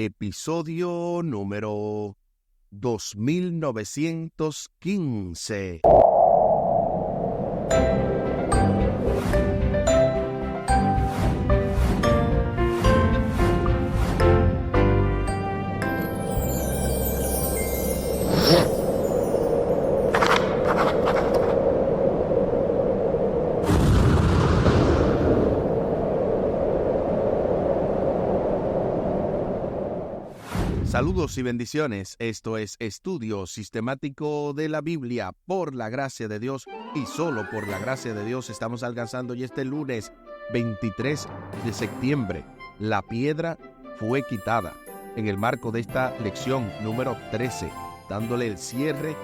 episodio número 2915. Saludos y bendiciones. Esto es Estudio Sistemático de la Biblia por la gracia de Dios y solo por la gracia de Dios. Estamos alcanzando ya este lunes 23 de septiembre. La piedra fue quitada en el marco de esta lección número 13, dándole el cierre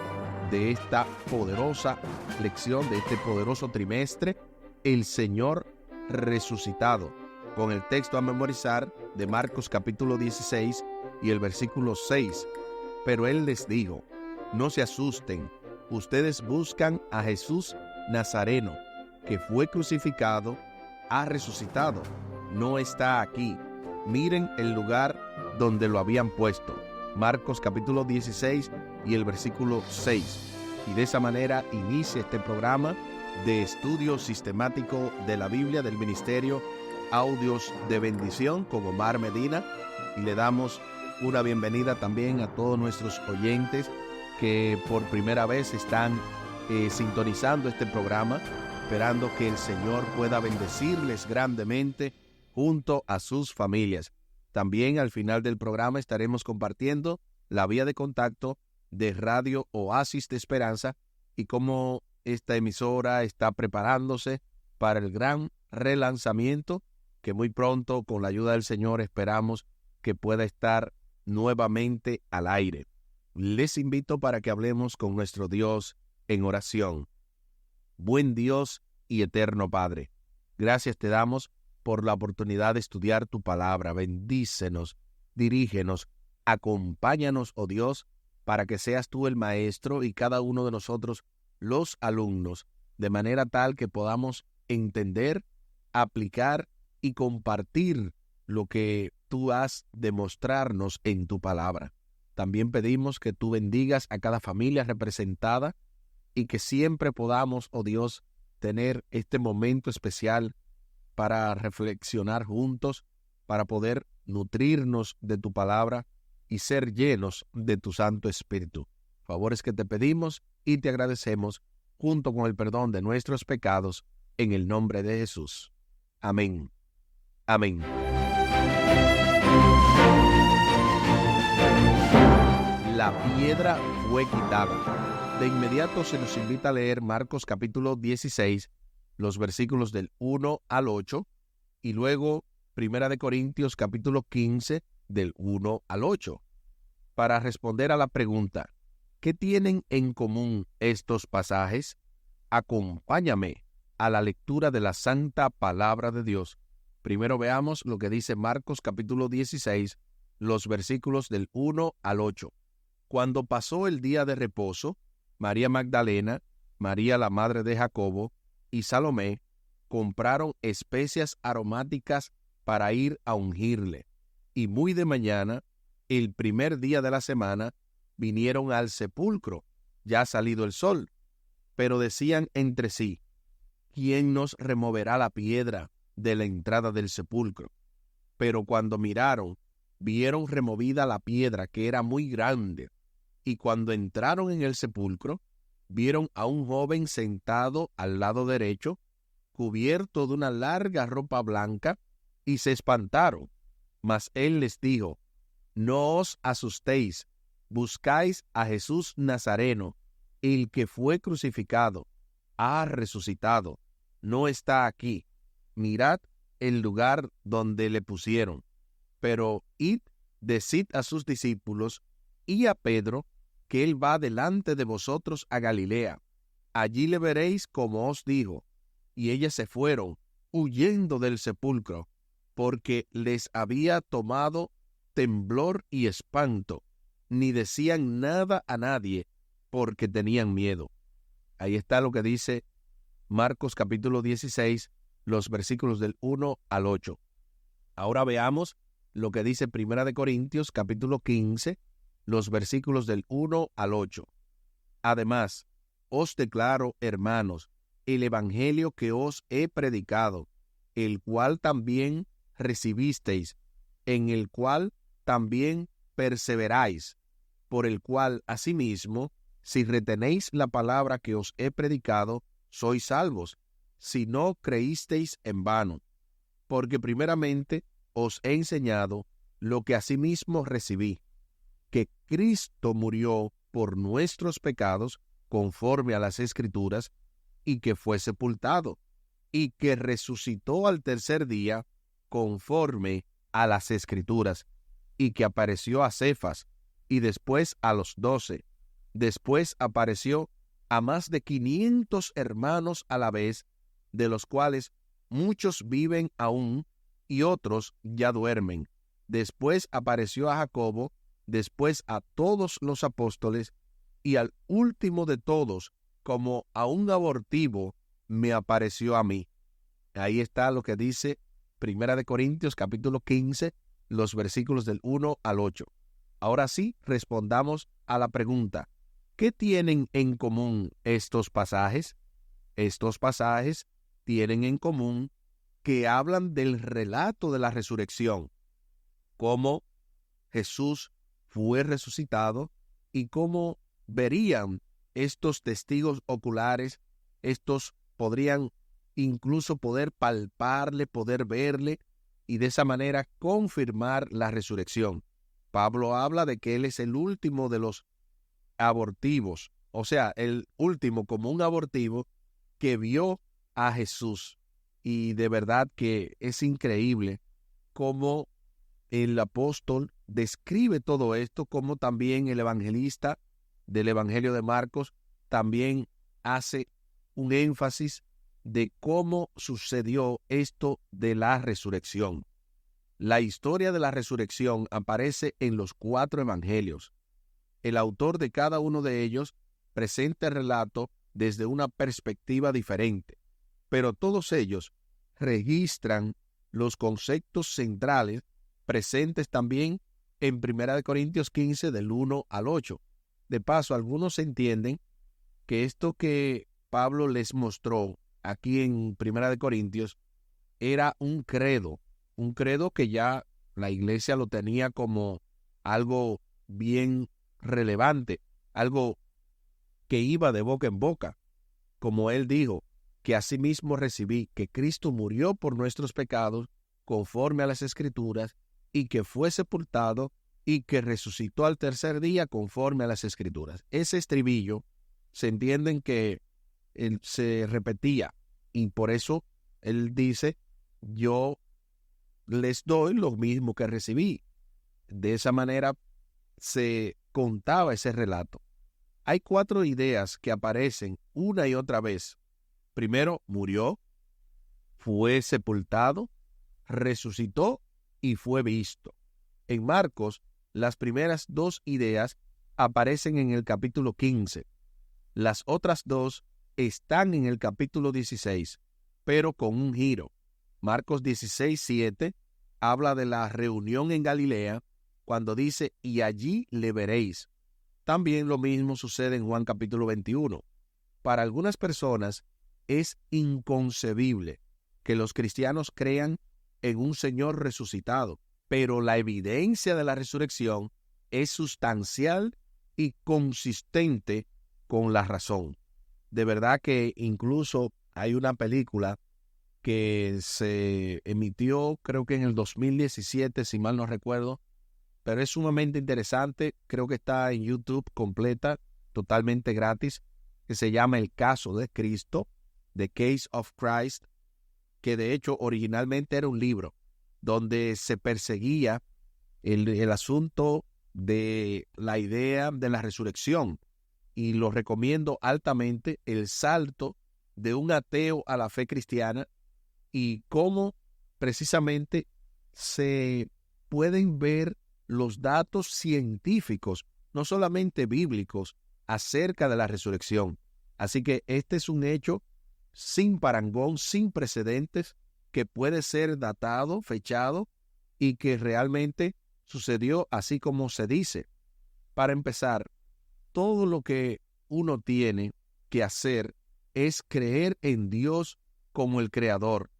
de esta poderosa lección, de este poderoso trimestre, el Señor resucitado, con el texto a memorizar de Marcos capítulo 16 y el versículo 6. Pero él les dijo: no se asusten, ustedes buscan a Jesús Nazareno, que fue crucificado, ha resucitado, no está aquí. Miren el lugar donde lo habían puesto. Marcos capítulo 16 y el versículo 6. Y de esa manera inicia este programa de estudio sistemático de la Biblia del Ministerio Audios de Bendición con Omar Medina, y le damos una bienvenida también a todos nuestros oyentes que por primera vez están sintonizando este programa, esperando que el Señor pueda bendecirles grandemente junto a sus familias. También al final del programa estaremos compartiendo la vía de contacto de Radio Oasis de Esperanza y cómo esta emisora está preparándose para el gran relanzamiento que muy pronto, con la ayuda del Señor, esperamos que pueda estar nuevamente al aire. Les invito para que hablemos con nuestro Dios en oración. Buen Dios y eterno Padre, gracias te damos por la oportunidad de estudiar tu palabra. Bendícenos, dirígenos, acompáñanos, oh Dios, para que seas tú el maestro y cada uno de nosotros los alumnos, de manera tal que podamos entender, aplicar y compartir lo que tú has de mostrarnos en tu palabra. También pedimos que tú bendigas a cada familia representada y que siempre podamos, oh Dios, tener este momento especial para reflexionar juntos, para poder nutrirnos de tu palabra y ser llenos de tu Santo Espíritu. Favores que te pedimos y te agradecemos junto con el perdón de nuestros pecados en el nombre de Jesús. Amén. Amén. La piedra fue quitada. De inmediato se nos invita a leer Marcos capítulo 16, los versículos del 1 al 8, y luego Primera de Corintios capítulo 15, del 1 al 8, para responder a la pregunta: ¿qué tienen en común estos pasajes? Acompáñame a la lectura de la Santa Palabra de Dios. Primero veamos lo que dice Marcos capítulo 16, los versículos del 1 al 8. Cuando pasó el día de reposo, María Magdalena, María la madre de Jacobo y Salomé compraron especias aromáticas para ir a ungirle. Y muy de mañana, el primer día de la semana, vinieron al sepulcro, ya salido el sol. Pero decían entre sí: ¿quién nos removerá la piedra de la entrada del sepulcro? Pero cuando miraron, vieron removida la piedra, que era muy grande. Y cuando entraron en el sepulcro, vieron a un joven sentado al lado derecho, cubierto de una larga ropa blanca, y se espantaron. Mas él les dijo: no os asustéis, buscáis a Jesús Nazareno, el que fue crucificado, ha resucitado, no está aquí. Mirad el lugar donde le pusieron. Pero id, decid a sus discípulos y a Pedro que él va delante de vosotros a Galilea. Allí le veréis como os dijo. Y ellas se fueron, huyendo del sepulcro, porque les había tomado temblor y espanto. Ni decían nada a nadie, porque tenían miedo. Ahí está lo que dice Marcos capítulo 16, los versículos del 1 al 8. Ahora veamos lo que dice Primera de Corintios, capítulo 15, los versículos del 1 al 8. Además, os declaro, hermanos, el evangelio que os he predicado, el cual también recibisteis, en el cual también perseveráis, por el cual asimismo, si retenéis la palabra que os he predicado, sois salvos, si no creísteis en vano. Porque primeramente os he enseñado lo que asimismo recibí, que Cristo murió por nuestros pecados, conforme a las Escrituras, y que fue sepultado, y que resucitó al tercer día, conforme a las Escrituras, y que apareció a Cefas, y después a los 12. Después apareció a más de 500 hermanos a la vez, de los cuales muchos viven aún, y otros ya duermen. Después apareció a Jacobo, después a todos los apóstoles, y al último de todos, como a un abortivo, me apareció a mí. Ahí está lo que dice Primera de Corintios, capítulo 15, los versículos del 1 al 8. Ahora sí, respondamos a la pregunta: ¿qué tienen en común estos pasajes? Estos pasajes tienen en común que hablan del relato de la resurrección, cómo Jesús fue resucitado y cómo verían estos testigos oculares, estos podrían incluso poder palparle, poder verle y de esa manera confirmar la resurrección. Pablo habla de que él es el último de los abortivos, o sea, el último como un abortivo que vio a Jesús. Y de verdad que es increíble cómo el apóstol describe todo esto, como también el evangelista del Evangelio de Marcos también hace un énfasis de cómo sucedió esto de la resurrección. La historia de la resurrección aparece en los 4 evangelios. El autor de cada uno de ellos presenta el relato desde una perspectiva diferente, pero todos ellos registran los conceptos centrales presentes también en 1 Corintios 15 del 1 al 8. De paso, algunos entienden que esto que Pablo les mostró aquí en 1 Corintios era un credo que ya la iglesia lo tenía como algo bien relevante, algo que iba de boca en boca, como él dijo, que asimismo recibí que Cristo murió por nuestros pecados conforme a las Escrituras, y que fue sepultado y que resucitó al tercer día conforme a las Escrituras. Ese estribillo se entienden que él se repetía y por eso él dice: yo les doy lo mismo que recibí. De esa manera se contaba ese relato. Hay 4 ideas que aparecen una y otra vez. Primero, murió, fue sepultado, resucitó y fue visto. En Marcos, las primeras 2 ideas aparecen en el capítulo 15. Las otras 2 están en el capítulo 16, pero con un giro. Marcos 16:7 habla de la reunión en Galilea, cuando dice: y allí le veréis. También lo mismo sucede en Juan capítulo 21. Para algunas personas es inconcebible que los cristianos crean en un Señor resucitado, pero la evidencia de la resurrección es sustancial y consistente con la razón. De verdad que incluso hay una película que se emitió, creo que en el 2017, si mal no recuerdo, pero es sumamente interesante. Creo que está en YouTube completa, totalmente gratis, que se llama El Caso de Cristo, The Case of Christ, que de hecho originalmente era un libro donde se perseguía el asunto de la idea de la resurrección, y lo recomiendo altamente, el salto de un ateo a la fe cristiana y cómo precisamente se pueden ver los datos científicos, no solamente bíblicos, acerca de la resurrección. Así que este es un hecho sin parangón, sin precedentes, que puede ser datado, fechado y que realmente sucedió así como se dice. Para empezar, todo lo que uno tiene que hacer es creer en Dios como el Creador,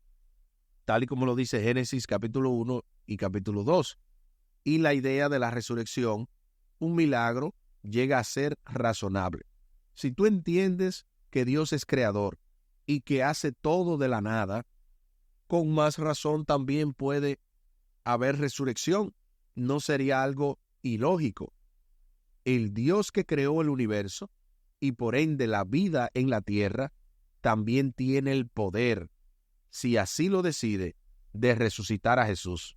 tal y como lo dice Génesis capítulo 1 y capítulo 2. Y la idea de la resurrección, un milagro, llega a ser razonable. Si tú entiendes que Dios es creador y que hace todo de la nada, con más razón también puede haber resurrección. No sería algo ilógico. El Dios que creó el universo y por ende la vida en la tierra, también tiene el poder, si así lo decide, de resucitar a Jesús.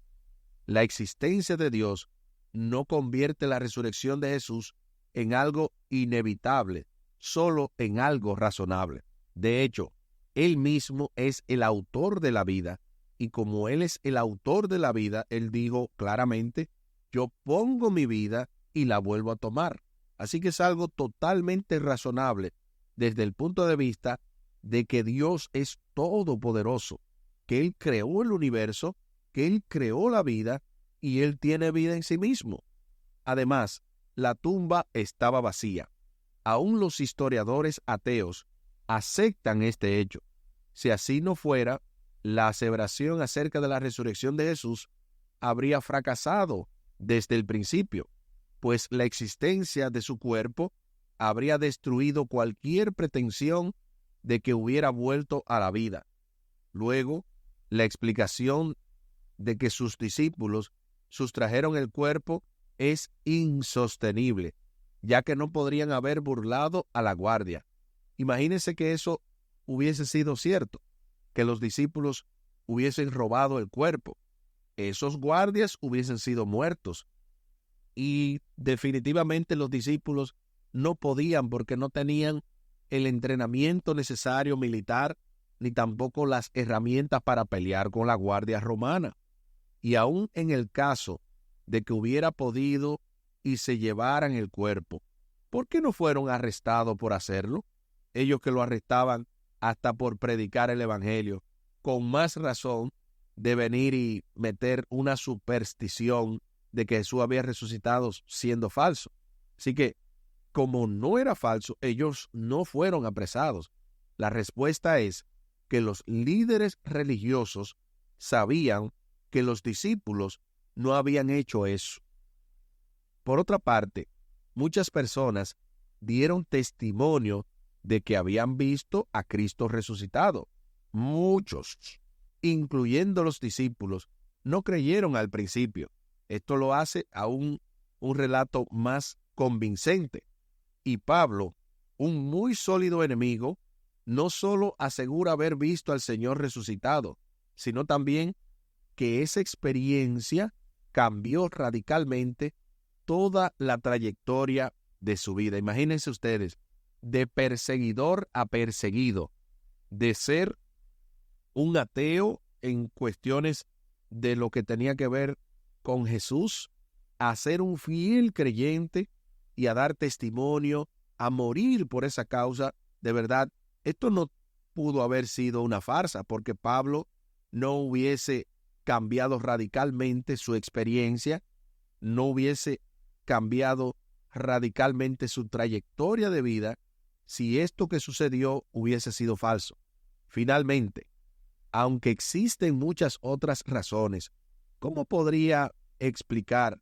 La existencia de Dios no convierte la resurrección de Jesús en algo inevitable, solo en algo razonable. De hecho, Él mismo es el autor de la vida, y como Él es el autor de la vida, Él dijo claramente, yo pongo mi vida y la vuelvo a tomar. Así que es algo totalmente razonable desde el punto de vista de que Dios es todopoderoso, que Él creó el universo, que Él creó la vida y Él tiene vida en sí mismo. Además, la tumba estaba vacía. Aún los historiadores ateos aceptan este hecho. Si así no fuera, la aseveración acerca de la resurrección de Jesús habría fracasado desde el principio, pues la existencia de su cuerpo habría destruido cualquier pretensión de que hubiera vuelto a la vida. Luego, la explicación de que sus discípulos sustrajeron el cuerpo es insostenible, ya que no podrían haber burlado a la guardia. Imagínense que eso hubiese sido cierto, que los discípulos hubiesen robado el cuerpo. Esos guardias hubiesen sido muertos. Y definitivamente los discípulos no podían porque no tenían el entrenamiento necesario militar, ni tampoco las herramientas para pelear con la guardia romana. Y aún en el caso de que hubiera podido y se llevaran el cuerpo, ¿por qué no fueron arrestados por hacerlo? Ellos que lo arrestaban hasta por predicar el evangelio, con más razón de venir y meter una superstición de que Jesús había resucitado siendo falso. Así que, como no era falso, ellos no fueron apresados. La respuesta es que los líderes religiosos sabían que los discípulos no habían hecho eso. Por otra parte, muchas personas dieron testimonio de que habían visto a Cristo resucitado. Muchos, incluyendo los discípulos, no creyeron al principio. Esto lo hace aún un relato más convincente. Y Pablo, un muy sólido enemigo, no solo asegura haber visto al Señor resucitado, sino también que esa experiencia cambió radicalmente toda la trayectoria de su vida. Imagínense ustedes, de perseguidor a perseguido, de ser un ateo en cuestiones de lo que tenía que ver con Jesús, a ser un fiel creyente y a dar testimonio, a morir por esa causa. De verdad, esto no pudo haber sido una farsa, porque Pablo no hubiese cambiado radicalmente su experiencia, no hubiese cambiado radicalmente su trayectoria de vida si esto que sucedió hubiese sido falso. Finalmente, aunque existen muchas otras razones, ¿cómo podría explicar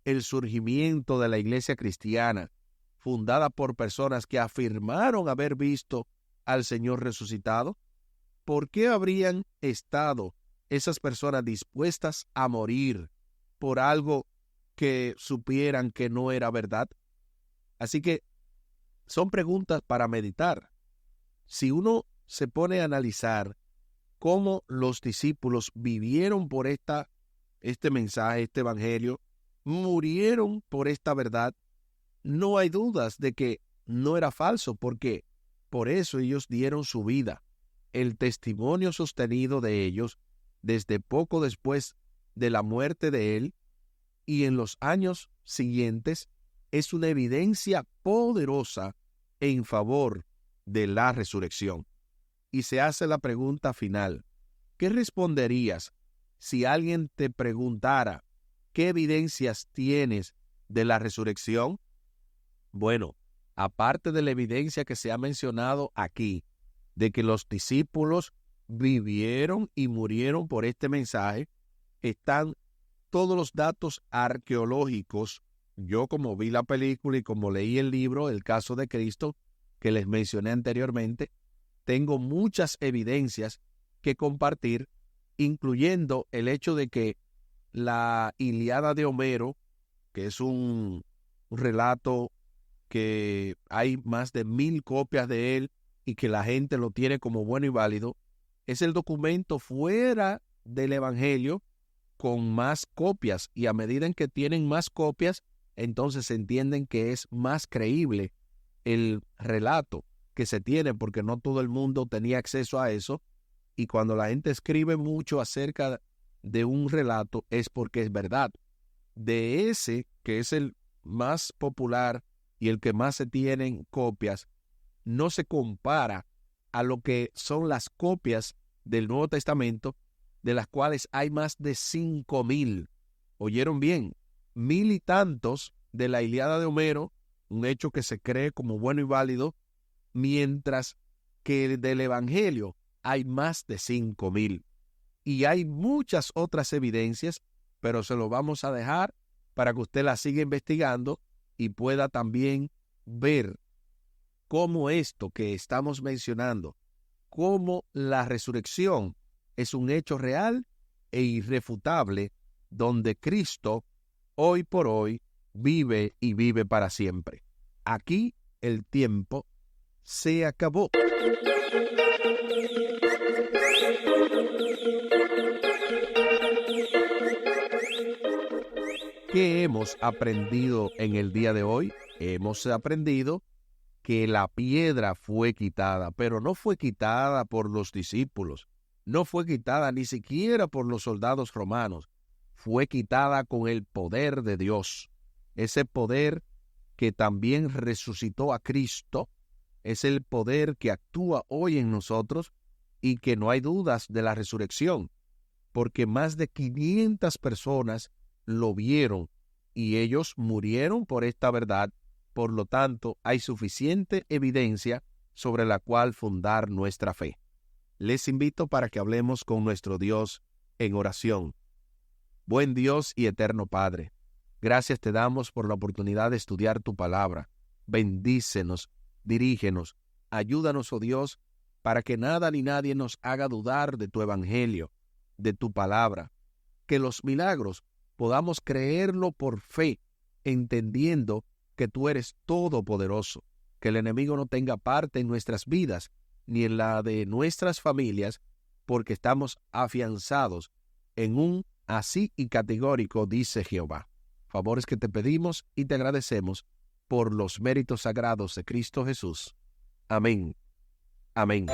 el surgimiento de la iglesia cristiana fundada por personas que afirmaron haber visto al Señor resucitado? ¿Por qué habrían estado esas personas dispuestas a morir por algo que supieran que no era verdad? Así que son preguntas para meditar. Si uno se pone a analizar cómo los discípulos vivieron por este mensaje, este evangelio, murieron por esta verdad, no hay dudas de que no era falso, porque por eso ellos dieron su vida. El testimonio sostenido de ellos desde poco después de la muerte de él y en los años siguientes es una evidencia poderosa en favor de la resurrección. Y se hace la pregunta final: ¿qué responderías Si alguien te preguntara, ¿qué evidencias tienes de la resurrección? Bueno, aparte de la evidencia que se ha mencionado aquí, de que los discípulos vivieron y murieron por este mensaje, están todos los datos arqueológicos. Yo, como vi la película y como leí el libro, El caso de Cristo, que les mencioné anteriormente, tengo muchas evidencias que compartir, incluyendo el hecho de que la Ilíada de Homero, que es un relato que hay más de 1000 copias de él y que la gente lo tiene como bueno y válido, es el documento fuera del Evangelio con más copias, y a medida en que tienen más copias, entonces entienden que es más creíble el relato que se tiene, porque no todo el mundo tenía acceso a eso, y cuando la gente escribe mucho acerca de un relato es porque es verdad. De ese, que es el más popular y el que más se tienen copias, no se compara a lo que son las copias del Nuevo Testamento, de las cuales hay más de 5000. ¿Oyeron bien? 1000 y tantos de la Ilíada de Homero, un hecho que se cree como bueno y válido, mientras que del Evangelio hay más de 5000. Y hay muchas otras evidencias, pero se lo vamos a dejar para que usted la siga investigando y pueda también ver cómo esto que estamos mencionando, cómo la resurrección es un hecho real e irrefutable, donde Cristo hoy por hoy vive y vive para siempre. Aquí el tiempo se acabó. ¿Qué hemos aprendido en el día de hoy? Hemos aprendido que la piedra fue quitada, pero no fue quitada por los discípulos, no fue quitada ni siquiera por los soldados romanos, fue quitada con el poder de Dios. Ese poder que también resucitó a Cristo, es el poder que actúa hoy en nosotros y que no hay dudas de la resurrección, porque más de 500 personas lo vieron y ellos murieron por esta verdad. Por lo tanto, hay suficiente evidencia sobre la cual fundar nuestra fe. Les invito para que hablemos con nuestro Dios en oración. Buen Dios y eterno Padre, gracias te damos por la oportunidad de estudiar tu palabra. Bendícenos, dirígenos, ayúdanos, oh Dios, para que nada ni nadie nos haga dudar de tu evangelio, de tu palabra. Que los milagros podamos creerlo por fe, entendiendo que tú eres todopoderoso, que el enemigo no tenga parte en nuestras vidas, ni en la de nuestras familias, porque estamos afianzados en un así y categórico, dice Jehová. Favores que te pedimos y te agradecemos por los méritos sagrados de Cristo Jesús. Amén. Amén.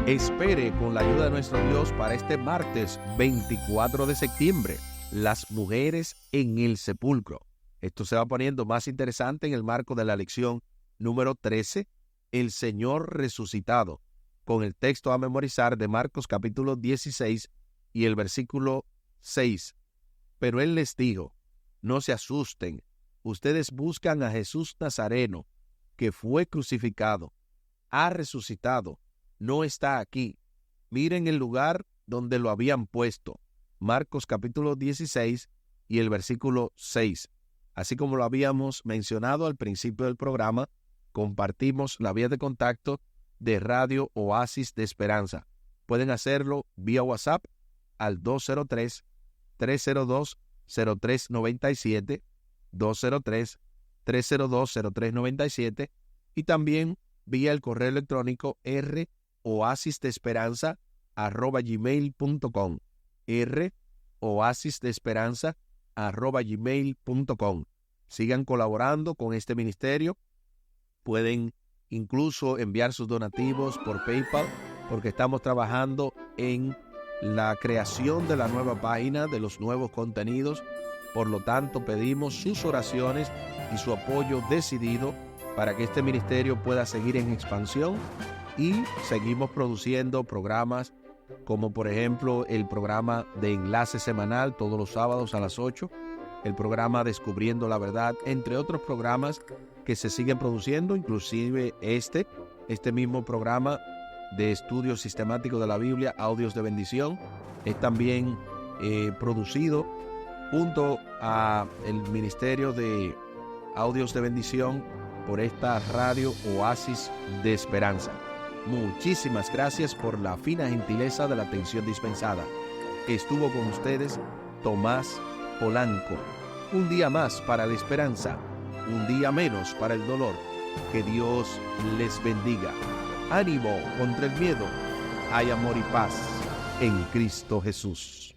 Espere con la ayuda de nuestro Dios para este martes 24 de septiembre, las mujeres en el sepulcro. Esto se va poniendo más interesante en el marco de la lección número 13, el Señor resucitado, con el texto a memorizar de Marcos capítulo 16 y el versículo 6. Pero él les dijo, no se asusten, ustedes buscan a Jesús Nazareno, que fue crucificado, ha resucitado, no está aquí. Miren el lugar donde lo habían puesto. Marcos capítulo 16 y el versículo 6. Así como lo habíamos mencionado al principio del programa, compartimos la vía de contacto de Radio Oasis de Esperanza. Pueden hacerlo vía WhatsApp al 203-302-0397, 203-302-0397, y también vía el correo electrónico roasisdeesperanza@gmail.com, roasisdeesperanza@gmail.com. Sigan colaborando con este ministerio. Pueden incluso enviar sus donativos por PayPal, porque estamos trabajando en la creación de la nueva página, de los nuevos contenidos. Por lo tanto, pedimos sus oraciones y su apoyo decidido para que este ministerio pueda seguir en expansión y seguimos produciendo programas como por ejemplo el programa de enlace semanal todos los sábados a las 8, el programa Descubriendo la Verdad, entre otros programas que se siguen produciendo, inclusive este mismo programa de estudio sistemático de la Biblia, Audios de Bendición, es también producido junto a el Ministerio de Audios de Bendición por esta radio Oasis de Esperanza. Muchísimas gracias por la fina gentileza de la atención dispensada. Estuvo con ustedes Tomás Polanco. Un día más para la esperanza, un día menos para el dolor. Que Dios les bendiga. Ánimo contra el miedo. Hay amor y paz en Cristo Jesús.